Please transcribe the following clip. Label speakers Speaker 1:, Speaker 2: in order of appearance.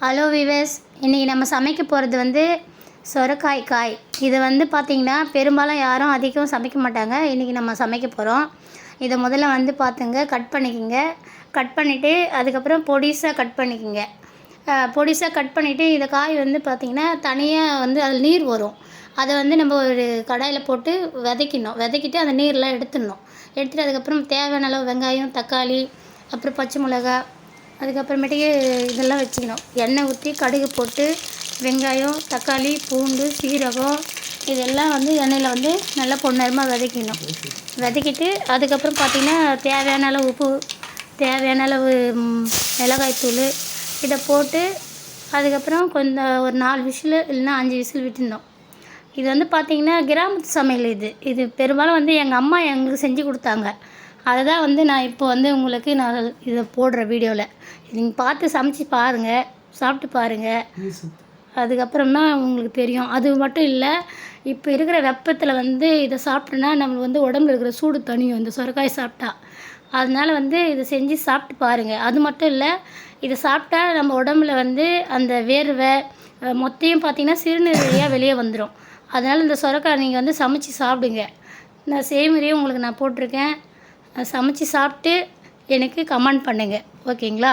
Speaker 1: Hello wives, இன்றைக்கி நம்ம சமைக்க போகிறது வந்து சொரக்காய் காய். இதை வந்து பார்த்திங்கன்னா பெரும்பாலும் யாரும் அதிகம் சமைக்க மாட்டாங்க. இன்றைக்கி நம்ம சமைக்க போகிறோம். இதை முதல்ல வந்து பார்த்துங்க, கட் பண்ணிக்கோங்க. கட் பண்ணிவிட்டு அதுக்கப்புறம் பொடிசாக கட் பண்ணிக்கோங்க. பொடிசாக கட் பண்ணிவிட்டு இதை காய் வந்து பார்த்திங்கன்னா தனியாக வந்து அதில் நீர் வரும். அதை வந்து நம்ம ஒரு கடாயில் போட்டு வதக்கிட்டு அந்த நீரெலாம் எடுத்துடணும். எடுத்துகிட்டு அதுக்கப்புறம் தேவையான அளவு வெங்காயம், தக்காளி, அப்புறம் பச்சை மிளகா, அதுக்கப்புறமேட்டுக்கு இதெல்லாம் வச்சுக்கணும். எண்ணெய் ஊற்றி கடுகு போட்டு வெங்காயம், தக்காளி, பூண்டு, சீரகம் இதெல்லாம் வந்து எண்ணெயில் வந்து நல்லா பொன்னிறமாக வதக்கிட்டு அதுக்கப்புறம் பார்த்திங்கன்னா தேவையான அளவு உப்பு, தேவையான அளவு மிளகாய்த்தூள் இதை போட்டு அதுக்கப்புறம் கொஞ்சம் ஒரு 4 விசில் இல்லைன்னா 5 விசில் விட்டுருந்தோம். இது வந்து பார்த்திங்கன்னா கிராமத்து சமையல். இது பெரும்பாலும் வந்து எங்கள் அம்மா எங்களுக்கு செஞ்சு கொடுத்தாங்க. அதை தான் வந்து நான் இப்போ வந்து உங்களுக்கு நான் இதை போடுற வீடியோவில் நீங்கள் பார்த்து சமைச்சி பாருங்கள், சாப்பிட்டு பாருங்கள். அதுக்கப்புறம் தான் உங்களுக்கு தெரியும். அது மட்டும் இல்லை, இப்போ இருக்கிற வெப்பத்தில் வந்து இதை சாப்பிட்டோன்னா நம்மளுக்கு வந்து உடம்புல இருக்கிற சூடு தணியும் இந்த சொரக்காய் சாப்பிட்டா. அதனால் வந்து இதை செஞ்சு சாப்பிட்டு பாருங்கள். அது மட்டும் இல்லை, இதை சாப்பிட்டா நம்ம உடம்புல வந்து அந்த வேர்வை மொத்தையும் பார்த்திங்கன்னா சிறுநீர் வழியாக வெளியே வந்துடும். அதனால் இந்த சொரக்காய் நீங்கள் வந்து சமைச்சி சாப்பிடுங்க. நான் செய்முறையும் உங்களுக்கு நான் போட்டிருக்கேன். சமைச்சி சாப்பிட்டு எனக்கு கமெண்ட் பண்ணுங்கள். ஓகேங்களா?